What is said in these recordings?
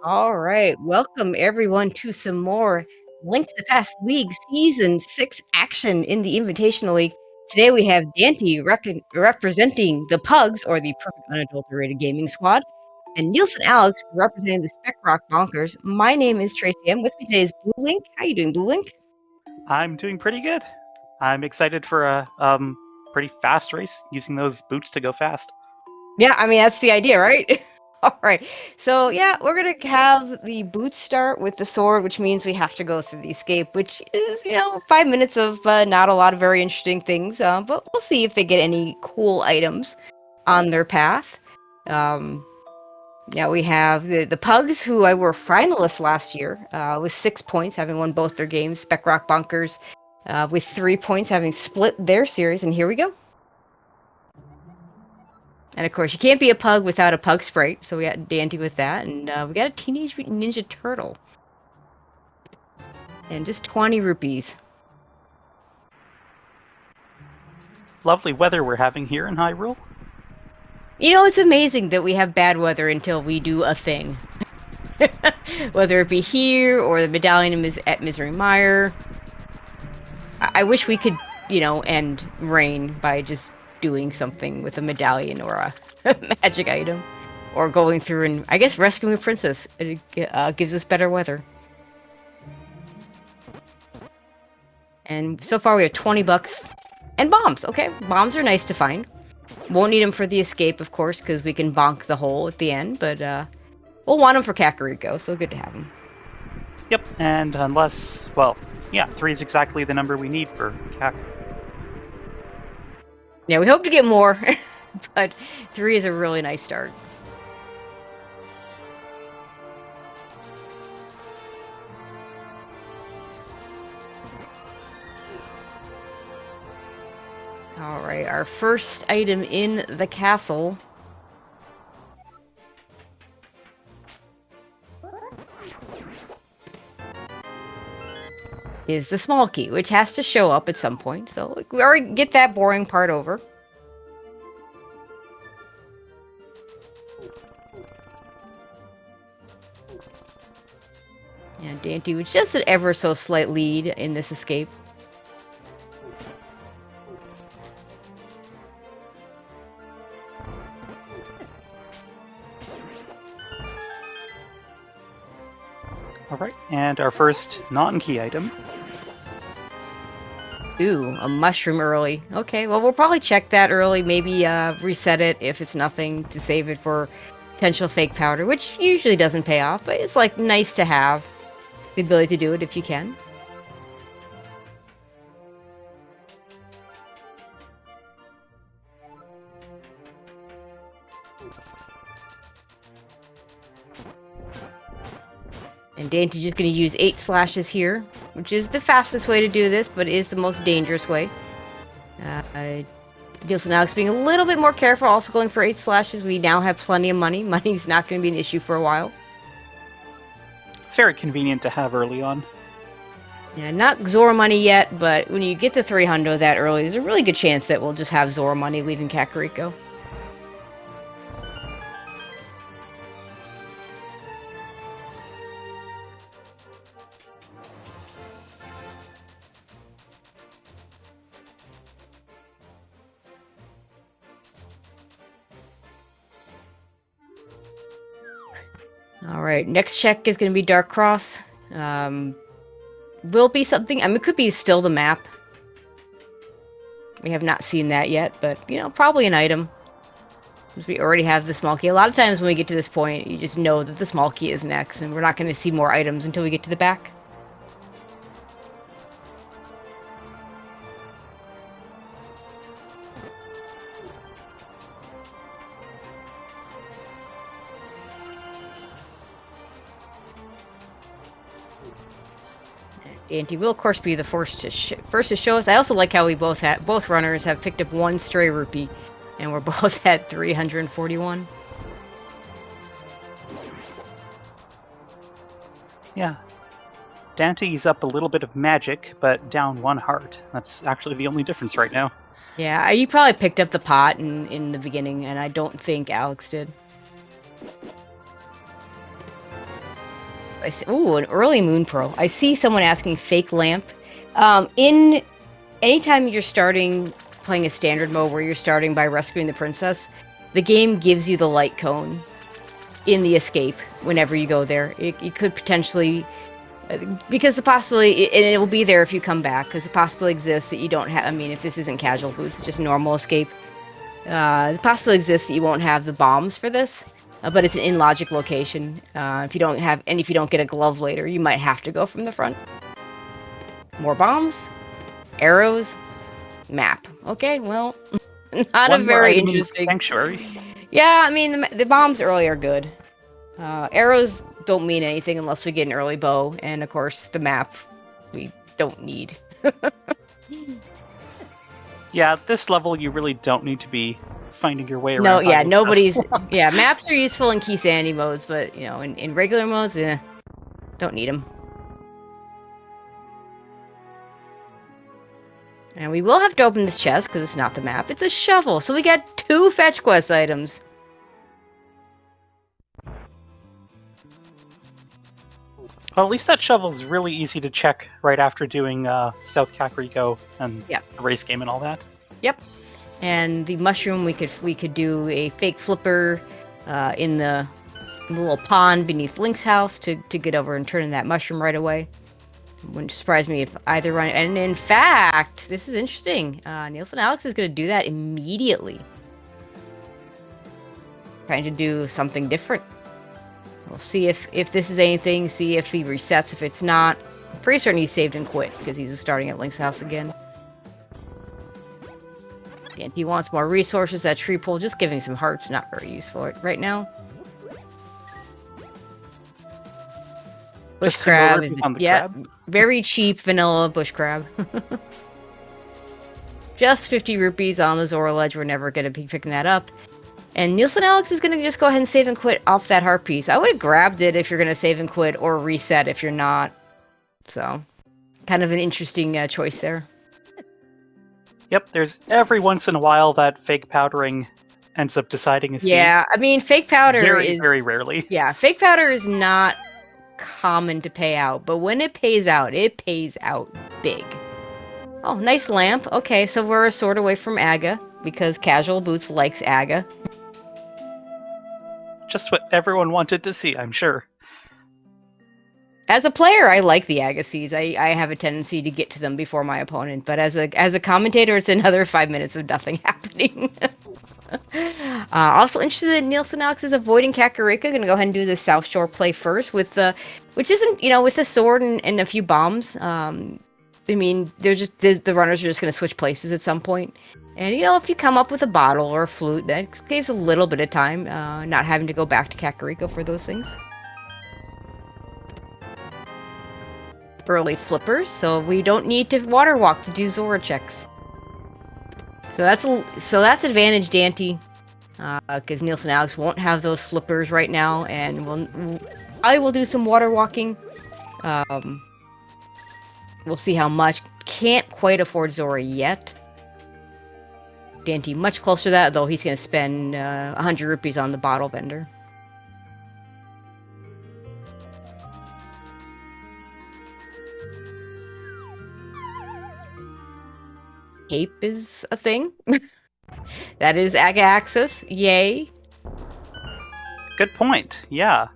All right, welcome everyone to some more Link to the Past League Season 6 action in the Invitational League. Today we have Dante representing the Pugs, or the Perfect Unadulterated Gaming Squad, and Nielsen Alex representing the Spec Bonkers. My name is Tracy M. With me today is Blue Link. How you doing, Blue Link? I'm doing pretty good. I'm excited for a pretty fast race using those boots to go fast. Yeah, I mean, that's the idea, right? All right. So, yeah, we're going to have the boots start with the sword, which means we have to go through the escape, which is, 5 minutes of not a lot of very interesting things. But we'll see if they get any cool items on their path. Yeah, we have the Pugs, who I were finalists last year with 6 points, having won both their games. Spec Bonkers with 3 points, having split their series. And here we go. And of course, you can't be a pug without a pug sprite, so we got Dante with that, and we got a Teenage Mutant Ninja Turtle. And just 20 rupees. Lovely weather we're having here in Hyrule. It's amazing that we have bad weather until we do a thing. Whether it be here, or the medallion at Misery Mire. I wish we could, end rain by just doing something with a medallion or a magic item, or going through and I guess rescuing a princess. It gives us better weather. And so far we have 20 bucks and bombs. Okay, bombs are nice to find. Won't need them for the escape, of course, because we can bonk the hole at the end, but we'll want them for Kakariko, so good to have them. Yep, and unless, well, yeah, 3 is exactly the number we need for Kak. Yeah, we hope to get more, but 3 is a really nice start. All right, our first item in the castle is the small key, which has to show up at some point, so we already get that boring part over. And Dante with just an ever so slight lead in this escape. Alright, and our first non-key item. Ooh, a mushroom early. Okay, well, we'll probably check that early, maybe reset it if it's nothing, to save it for potential fake powder, which usually doesn't pay off, but it's like nice to have the ability to do it if you can. And Dante's just going to use 8 slashes here, which is the fastest way to do this, but is the most dangerous way. Nielsen Alex being a little bit more careful, also going for 8 slashes. We now have plenty of money. Money's not going to be an issue for a while. It's very convenient to have early on. Yeah, not Zora money yet, but when you get to 300 that early, there's a really good chance that we'll just have Zora money leaving Kakariko. Alright, next check is going to be Dark Cross. Will be something, it could be still the map. We have not seen that yet, but, probably an item. Since we already have the small key. A lot of times when we get to this point, you just know that the small key is next, and we're not going to see more items until we get to the back. Dante will, of course, be the first to show us. I also like how we both runners have picked up 1 stray rupee, and we're both at 341. Yeah. Dante's up a little bit of magic, but down 1 heart. That's actually the only difference right now. Yeah, you probably picked up the pot in the beginning, and I don't think Alex did. Ooh, an early Moon Pearl. I see someone asking fake lamp. Anytime you're starting playing a standard mode where you're starting by rescuing the princess, the game gives you the light cone in the escape whenever you go there. It could potentially, because the possibility, and it will be there if you come back, because the possibility exists that you don't have, I mean, if this isn't casual boots, it's just normal escape, the possibility exists that you won't have the bombs for this, but it's an in-logic location. If you don't get a glove later, you might have to go from the front. More bombs, arrows, map. Okay, well, not One a more very item in the interesting sanctuary. Yeah, I mean, the bombs early are good. Arrows don't mean anything unless we get an early bow, and of course, the map we don't need. Yeah, at this level, you really don't need to be finding your way around. No, yeah, Hyrule nobody's... Castle. Yeah, maps are useful in key sandy modes, but, you know, in regular modes, don't need them. And we will have to open this chest, because it's not the map. It's a shovel, so we got 2 fetch quest items. Well, at least that shovel's really easy to check right after doing South Kakariko and the race game and all that. Yep. And the mushroom, we could do a fake flipper in the little pond beneath Link's house to get over and turn in that mushroom right away. Wouldn't surprise me if either run. And in fact, this is interesting. Nielsen Alex is going to do that immediately. Trying to do something different. We'll see if this is anything, see if he resets. If it's not, I'm pretty certain he's saved and quit because he's starting at Link's house again. And he wants more resources. That tree pole, just giving some hearts, not very useful right now. Bush crab is, crab. Very cheap vanilla bush crab. Just 50 rupees on the Zora ledge. We're never going to be picking that up. And Nielsen Alex is going to just go ahead and save and quit off that heart piece. I would have grabbed it if you're going to save and quit, or reset if you're not. So, kind of an interesting choice there. Yep, there's every once in a while that fake powdering ends up deciding a seed. Yeah, I mean, fake powder is... Very rarely. Yeah, fake powder is not common to pay out, but when it pays out big. Oh, nice lamp. Okay, so we're a sword away from Aga, because Casual Boots likes Aga. Just what everyone wanted to see, I'm sure. As a player, I like the Aga seeds. I have a tendency to get to them before my opponent, but as a commentator, it's another 5 minutes of nothing happening. Also interested in Nielsen Alex is avoiding Kakariko. Gonna go ahead and do the South Shore play first with the, which isn't, you know, with a sword and a few bombs. I mean, they're just the runners are just gonna switch places at some point. And you know, if you come up with a bottle or a flute, that saves a little bit of time, not having to go back to Kakariko for those things. Early flippers, so we don't need to water walk to do Zora checks. So that's advantage Dante, because Nielsen Alex won't have those flippers right now, and I will do some water walking. We'll see how much. Can't quite afford Zora yet. Dante much closer to that, though he's going to spend 100 rupees on the bottle vendor. Cape is a thing. That is Aga Access. Yay. Good point. Yeah.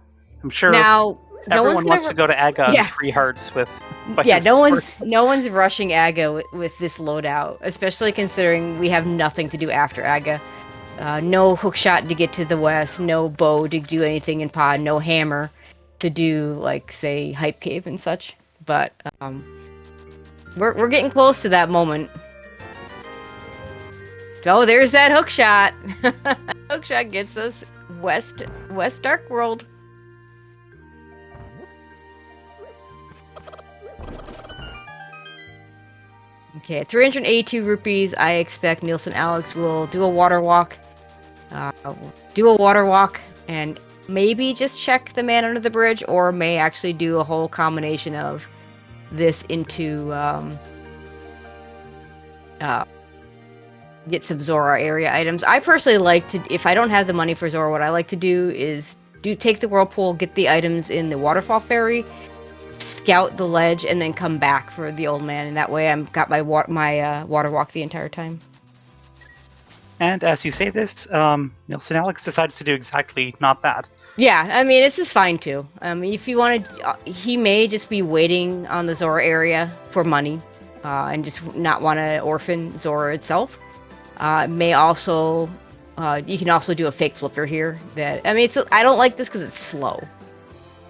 I'm sure now, everyone wants to go to Aga on 3 hearts with... Yeah, no one's rushing Aga with this loadout, especially considering we have nothing to do after Aga. No hookshot to get to the west, no bow to do anything in pod, no hammer to do, like, say, Hype Cave and such. But we're getting close to that moment. Oh, there's that hookshot. Hookshot gets us West Dark World. Okay, 382 rupees. I expect Nielsen Alex will do a water walk. And maybe just check the man under the bridge, or may actually do a whole combination of this into get some Zora area items. I personally like to, if I don't have the money for Zora, what I like to do is take the whirlpool, get the items in the waterfall ferry, scout the ledge, and then come back for the old man. And that way, I'm got my water walk the entire time. And as you say this, Nielsen Alex decides to do exactly not that. Yeah, I mean, this is fine too. If you wanted, he may just be waiting on the Zora area for money, and just not want to orphan Zora itself. May also, you can also do a fake flipper here. I don't like this because it's slow.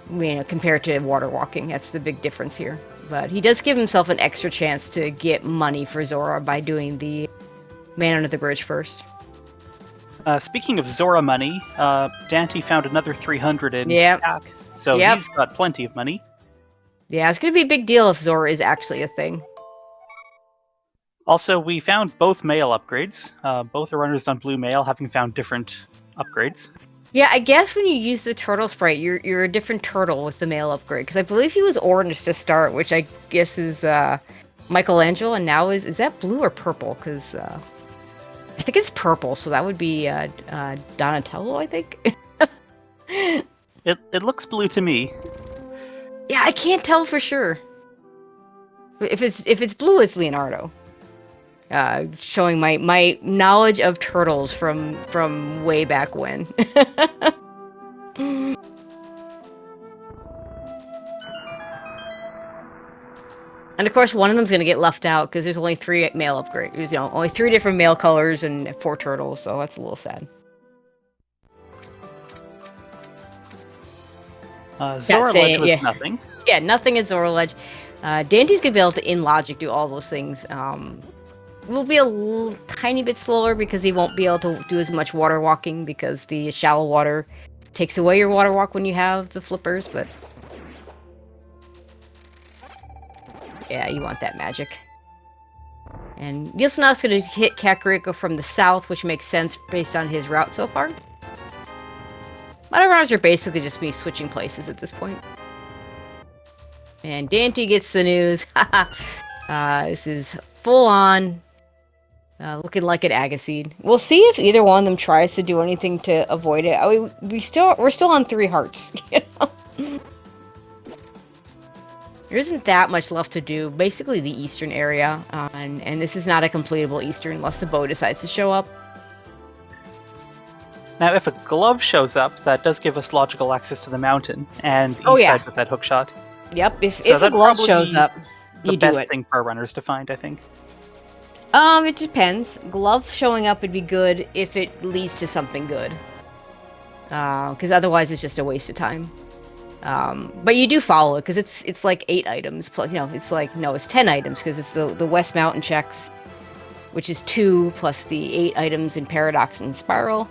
Compared to water walking, that's the big difference here. But he does give himself an extra chance to get money for Zora by doing the Man Under the Bridge first. Speaking of Zora money, Dante found another 300 in CAC, so he's got plenty of money. Yeah, it's going to be a big deal if Zora is actually a thing. Also, we found both male upgrades. Both are runners on blue male, having found different upgrades. Yeah, I guess when you use the turtle sprite, you're a different turtle with the male upgrade. Because I believe he was orange to start, which I guess is Michelangelo, and now is that blue or purple? Because I think it's purple, so that would be Donatello, I think. It looks blue to me. Yeah, I can't tell for sure. If it's blue, it's Leonardo. Showing my knowledge of turtles from way back when. And of course, one of them's gonna get left out because there's only 3 male upgrades. Only 3 different male colors and 4 turtles, so that's a little sad. Zora Ledge was nothing. Yeah, nothing in Zora Ledge. Dante's gonna be able to, in logic, do all those things. Will be a tiny bit slower because he won't be able to do as much water walking because the shallow water takes away your water walk when you have the flippers, but yeah, you want that magic. And Nielsen's going to hit Kakariko from the south, which makes sense based on his route so far. Modern runners are basically just me switching places at this point. And Dante gets the news. This is full on. Looking like an Agaseed. We'll see if either one of them tries to do anything to avoid it. We're still on 3 hearts. There isn't that much left to do. Basically the eastern area, and this is not a completable eastern unless the bow decides to show up. Now, if a glove shows up, that does give us logical access to the mountain and east side with that hook shot. Yep. If a glove shows up, you do it. The best thing for our runners to find, I think. It depends. Glove showing up would be good if it leads to something good. Because otherwise it's just a waste of time. But you do follow it, because it's like 8 items. Plus, it's 10 items, because it's the West Mountain checks, which is 2, plus the 8 items in Paradox and Spiral.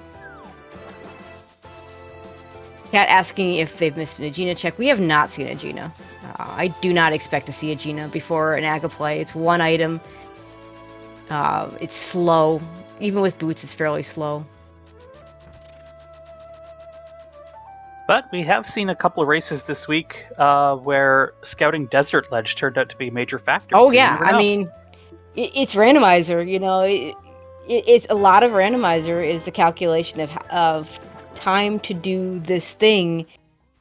Cat asking if they've missed an Aegina check. We have not seen Aegina. I do not expect to see Aegina before an Aga play. It's 1 item. It's slow. Even with boots, it's fairly slow. But we have seen a couple of races this week where scouting Desert Ledge turned out to be a major factor. Oh, yeah. I mean, it's randomizer, it's a lot of randomizer is the calculation of time to do this thing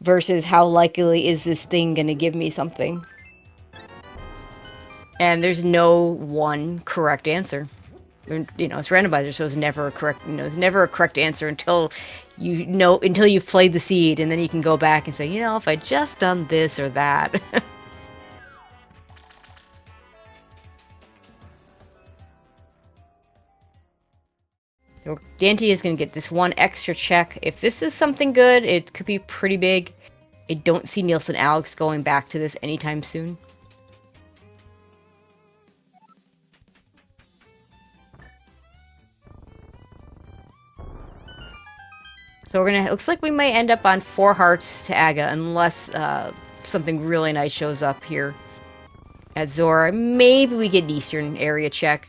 versus how likely is this thing going to give me something. And there's no one correct answer. It's randomizer, so it's never a correct. It's never a correct answer until you've played the seed, and then you can go back and say, if I just done this or that. So Dante is going to get this 1 extra check. If this is something good, it could be pretty big. I don't see Nielsen Alex going back to this anytime soon. So looks like we might end up on 4 hearts to Aga, unless something really nice shows up here at Zora. Maybe we get an eastern area check.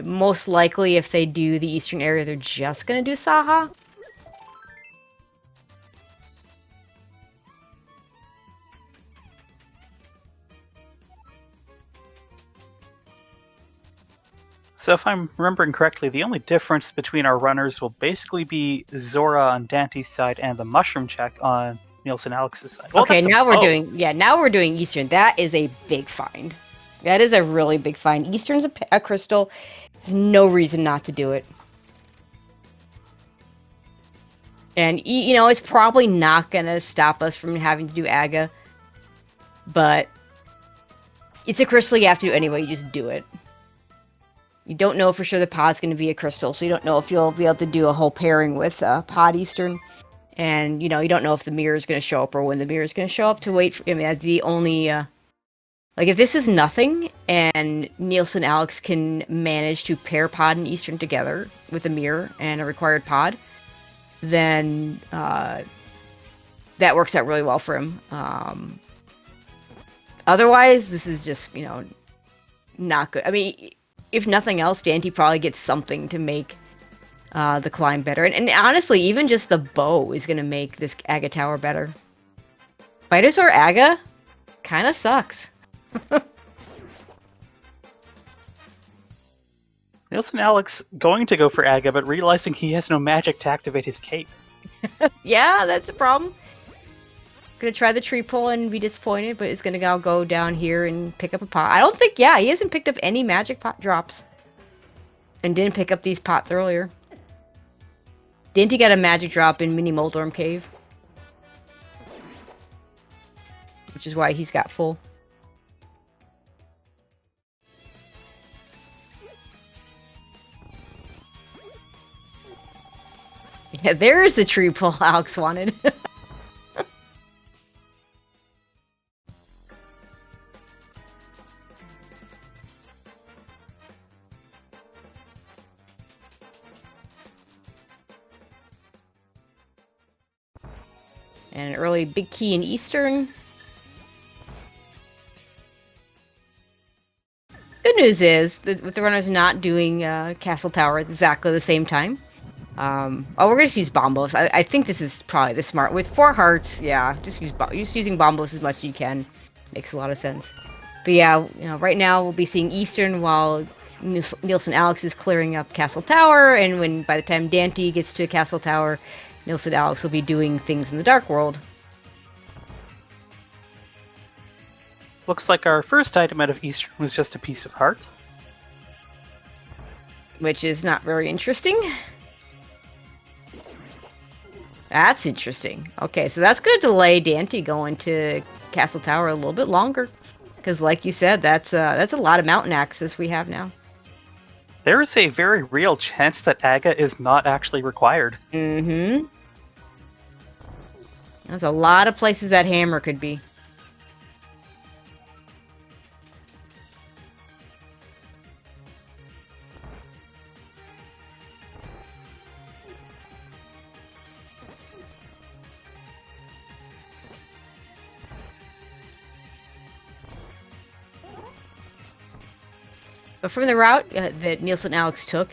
Most likely, if they do the eastern area, they're just gonna do Saha. So if I'm remembering correctly, the only difference between our runners will basically be Zora on Dante's side and the mushroom check on Nielsen Alex's side. Well, Okay, now we're doing Eastern. That is a big find. That is a really big find. Eastern's a crystal. There's no reason not to do it. And, you know, it's probably not going to stop us from having to do Aga. But it's a crystal you have to do anyway. You just do it. You don't know for sure the pod's going to be a crystal, so you don't know if you'll be able to do a whole pairing with pod Eastern. And, you know, you don't know if the mirror is going to show up or when the mirror is going to show up to wait for... I mean, that's the only... like, if this is nothing, and Nielsen Alex can manage to pair pod and Eastern together with a mirror and a required pod, then that works out really well for him. Otherwise, this is just, you know, not good. I mean, if nothing else, Dante probably gets something to make the climb better. And honestly, even just the bow is going to make this Aga Tower better. Vitasaur Aga kind of sucks. Nielsen Alex going to go for Aga, but realizing he has no magic to activate his cape. Yeah, that's a problem. Gonna try the tree pull and be disappointed, but it's gonna go down here and pick up a pot. I don't think, yeah, he hasn't picked up any magic pot drops. And didn't pick up these pots earlier. Didn't he get a magic drop in Mini Moldorm Cave? Which is why he's got full. Yeah, there's the tree pull Alex wanted. And an early big key in Eastern. Good news is that with the runners not doing Castle Tower at exactly the same time. Oh, we're gonna use Bombos. I think this is probably the smart. With 4 hearts, yeah, just using Bombos as much as you can. Makes a lot of sense. But yeah, you know, right now we'll be seeing Eastern while Nielsen Alex is clearing up Castle Tower, and by the time Dante gets to Castle Tower, Nielsen Alex will be doing things in the Dark World. Looks like our first item out of Eastern was just a piece of heart. Which is not very interesting. That's interesting. Okay, so that's going to delay Dante going to Castle Tower a little bit longer. Because like you said, that's a lot of mountain access we have now. There is a very real chance that Aga is not actually required. Mm-hmm. There's a lot of places that hammer could be. But from the route that Nielsen Alex took,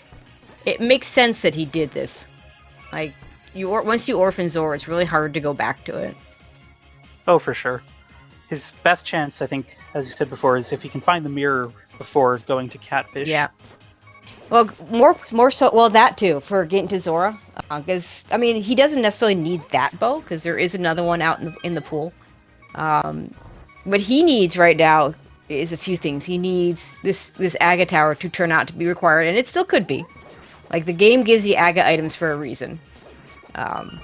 it makes sense that he did this. Like, once you orphan Zora, it's really hard to go back to it. Oh, for sure. His best chance, I think, as you said before, is if he can find the mirror before going to Catfish. Yeah. Well, more so, well, that too, for getting to Zora. Because, I mean, he doesn't necessarily need that bow, because there is another one out in the pool. What he needs right now is a few things. He needs this Aga Tower to turn out to be required, and it still could be. Like, the game gives you Aga items for a reason. And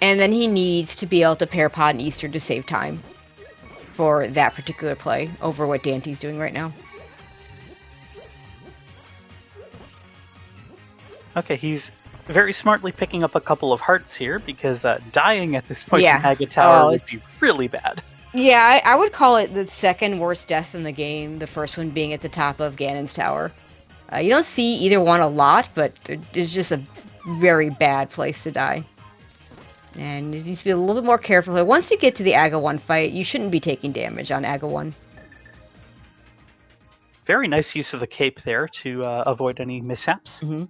then he needs to be able to pair Pod and Easter to save time for that particular play over what Dante's doing right now. Okay, he's very smartly picking up a couple of hearts here, because dying at this point in Aga Tower would be really bad. Yeah, I would call it the second worst death in the game, the first one being at the top of Ganon's Tower. You don't see either one a lot, but it's just a very bad place to die. And you need to be a little bit more careful. Once you get to the Aga 1 fight, you shouldn't be taking damage on Aga 1. Very nice use of the cape there to avoid any mishaps. Mm-hmm.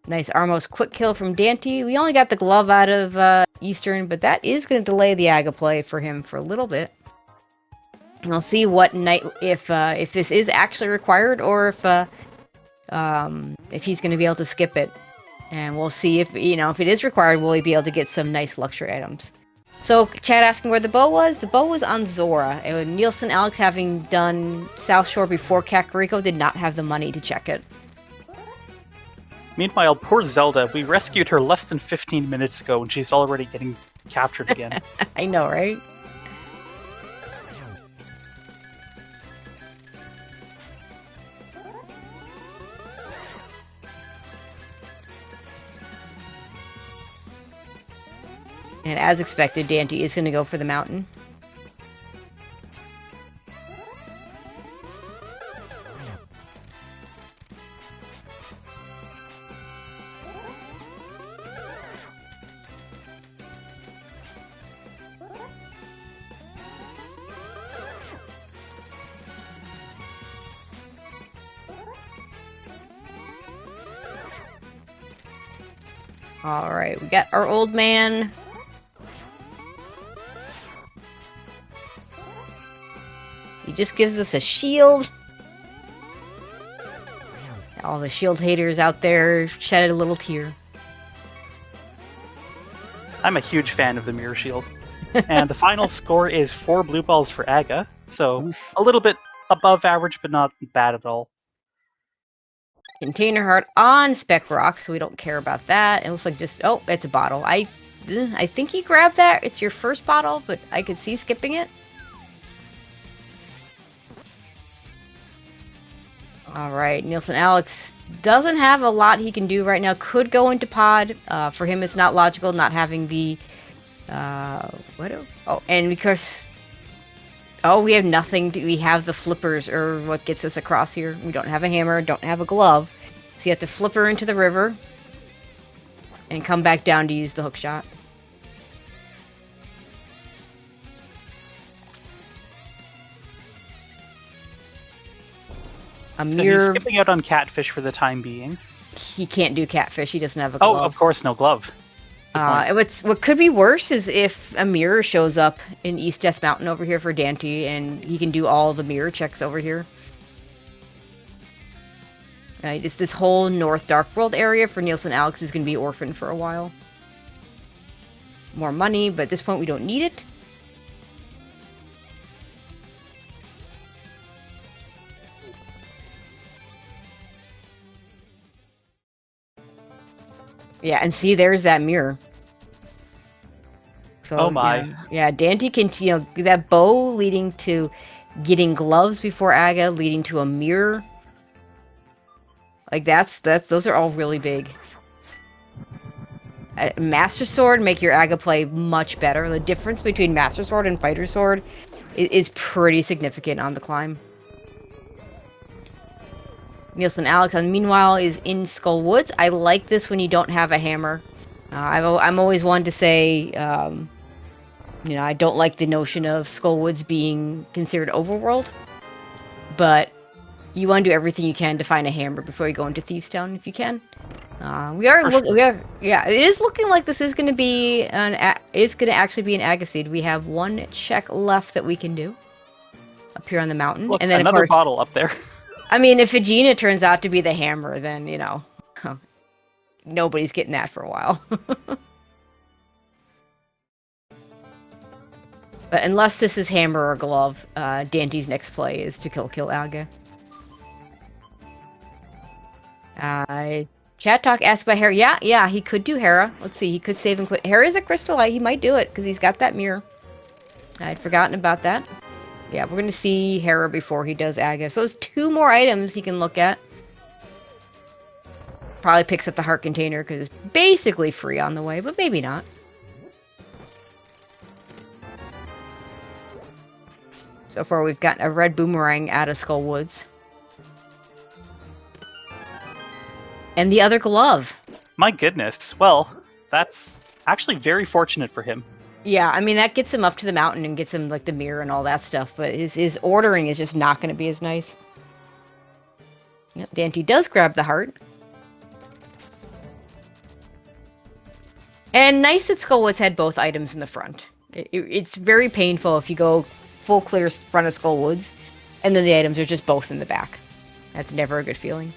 Nice Armos quick kill from Dante. We only got the glove out of Eastern, but that is going to delay the Aga play for him for a little bit. And I'll see what night if this is actually required, or if if he's going to be able to skip it. And we'll see if, if it is required, will he be able to get some nice luxury items. So, Chad asking where the bow was. The bow was on Zora. And Nielsen Alex, having done South Shore before Kakariko, did not have the money to check it. Meanwhile, poor Zelda, we rescued her less than 15 minutes ago and she's already getting captured again. I know, right? And as expected, Dante is going to go for the mountain. Alright, we got our old man. He just gives us a shield. All the shield haters out there shedded a little tear. I'm a huge fan of the mirror shield. And the final score is 4 blue balls for Aga, so a little bit above average, but not bad at all. Container heart on Spec Rock, so we don't care about that. It looks like just, oh, it's a bottle. I think he grabbed that. It's your first bottle, but I could see skipping it. Alright, Nielsen Alex doesn't have a lot he can do right now. Could go into pod. For him, it's not logical not having the... and because... Oh, we have nothing. We have the flippers, or what gets us across here. We don't have a hammer, don't have a glove. So you have to flip her into the river. And come back down to use the hook shot. A mirror. So he's skipping out on catfish for the time being. He can't do catfish. He doesn't have a glove. Oh, of course, no glove. What could be worse is if a mirror shows up in East Death Mountain over here for Dante, and he can do all the mirror checks over here. It's this whole North Dark World area for Nielsen Alex is going to be orphaned for a while. More money, but at this point we don't need it. Yeah, and see, there's that mirror. So, oh my. Yeah, Dante can, that bow leading to getting gloves before Aga, leading to a mirror. Like, those are all really big. Master Sword make your Aga play much better. The difference between Master Sword and Fighter Sword is pretty significant on the climb. Nielsen Alex, meanwhile, is in Skull Woods. I like this when you don't have a hammer. I'm always one to say, I don't like the notion of Skull Woods being considered overworld. But you want to do everything you can to find a hammer before you go into Thieves Town, if you can. It is looking like this is going to be actually be an Agaseed. We have one check left that we can do up here on the mountain. Look, and then another of course, bottle up there. I mean, if Vegeta turns out to be the hammer, then, nobody's getting that for a while. But unless this is hammer or glove, Dante's next play is to kill Aga. Chat Talk asked about Hera. Yeah, he could do Hera. Let's see, he could save and quit. Hera is a crystal. He might do it, because he's got that mirror. I'd forgotten about that. Yeah, we're going to see Hera before he does Aga. So there's 2 more items he can look at. Probably picks up the heart container because it's basically free on the way, but maybe not. So far we've gotten a red boomerang out of Skull Woods. And the other glove. My goodness. Well, that's actually very fortunate for him. Yeah, I mean, that gets him up to the mountain and gets him, like, the mirror and all that stuff, but his ordering is just not going to be as nice. Yep, Dante does grab the heart. And nice that Skullwoods had both items in the front. It's very painful if you go full clear front of Skullwoods, and then the items are just both in the back. That's never a good feeling.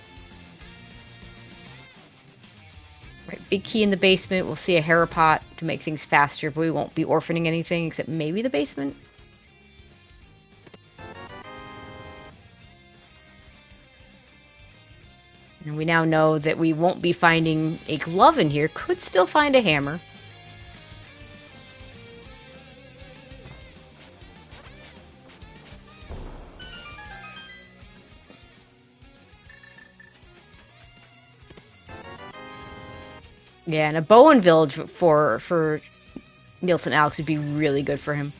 big key in the basement. We'll see a Harapot to make things faster, but we won't be orphaning anything except maybe the basement. And we now know that we won't be finding a glove in here. Could still find a hammer. Yeah, and a Bowen village for Nielsen Alex would be really good for him.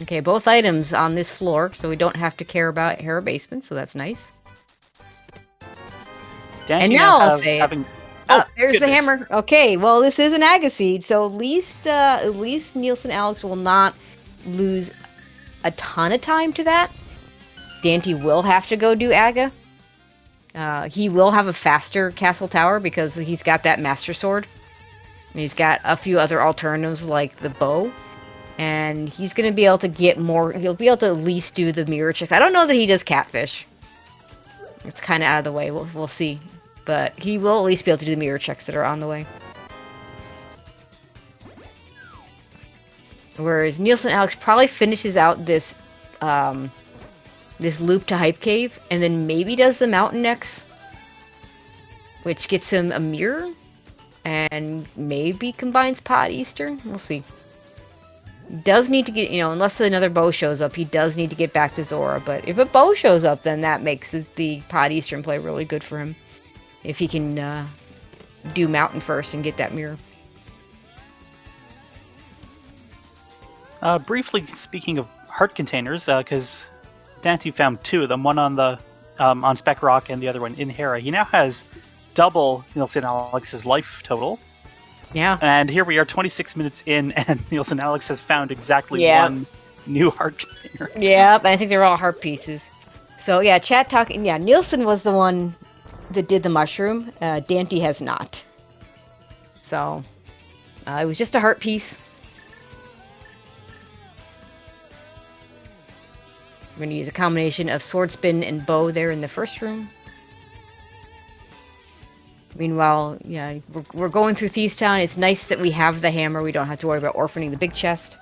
Okay, both items on this floor, so we don't have to care about Hera basement, so that's nice. Dante And now I'll say having... Oh, there's the goodness. hammer. Okay, well, this is an Agaseed, so at least Nielsen Alex will not lose a ton of time to that. Dante will have to go do Aga. He will have a faster castle tower because he's got that master sword. And he's got a few other alternatives like the bow. And he's going to be able to get more... He'll be able to at least do the mirror checks. I don't know that he does catfish. It's kind of out of the way. We'll see. But he will at least be able to do the mirror checks that are on the way. Whereas Nielsen Alex probably finishes out this this loop to Hype Cave, and then maybe does the Mountain next, which gets him a mirror, and maybe combines Pod Eastern. We'll see. Does need to get, unless another bow shows up, he does need to get back to Zora. But if a bow shows up, then that makes the Pod Eastern play really good for him. If he can do Mountain first and get that mirror. Briefly speaking of heart containers, because Dante found two of them, one on the on Spec Rock and the other one in Hera. He now has double Nielsen Alex's life total. Yeah. And here we are 26 minutes in, and Nielsen Alex has found exactly one new heart container. Yeah, I think they're all heart pieces. So yeah, chat talking. Yeah, Nielsen was the one that did the mushroom. Dante has not. So it was just a heart piece. We're going to use a combination of sword spin and bow there in the first room. Meanwhile, yeah, we're going through Thieves Town. It's nice that we have the hammer. We don't have to worry about orphaning the big chest.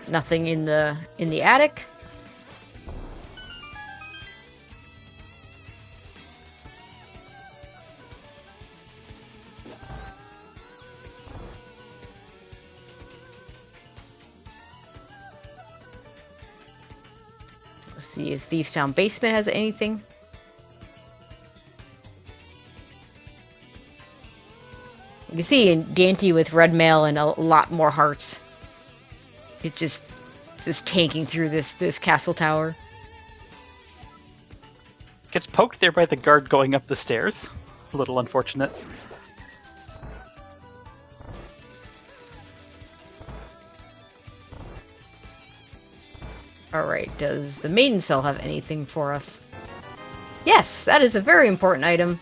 Nothing in the attic. Let's see if Thieves Town basement has anything. You can see in Dante with red mail and a lot more hearts. It's just tanking through this castle tower. Gets poked there by the guard going up the stairs. A little unfortunate. Alright, does the Maiden Cell have anything for us? Yes, that is a very important item.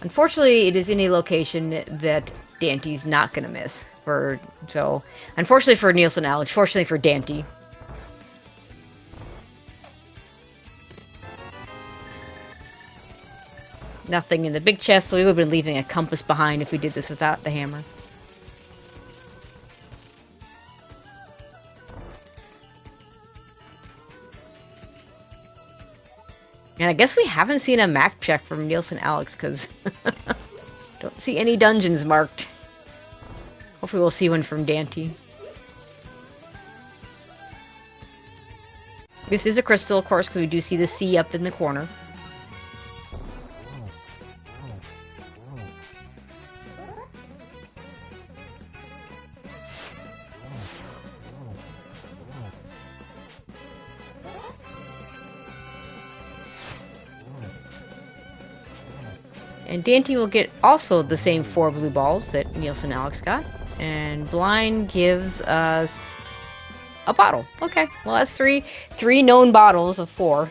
Unfortunately, it is in a location that Dante's not going to miss. So, unfortunately for Nielsen Alex, fortunately for Dante. Nothing in the big chest, so we would have been leaving a compass behind if we did this without the hammer. And I guess we haven't seen a map check from Nielsen Alex, because don't see any dungeons marked. Hopefully we'll see one from Dante. This is a crystal, of course, because we do see the C up in the corner. And Dante will get also the same 4 blue balls that Nielsen Alex got. And Blind gives us a bottle. Okay, well that's three known bottles of 4.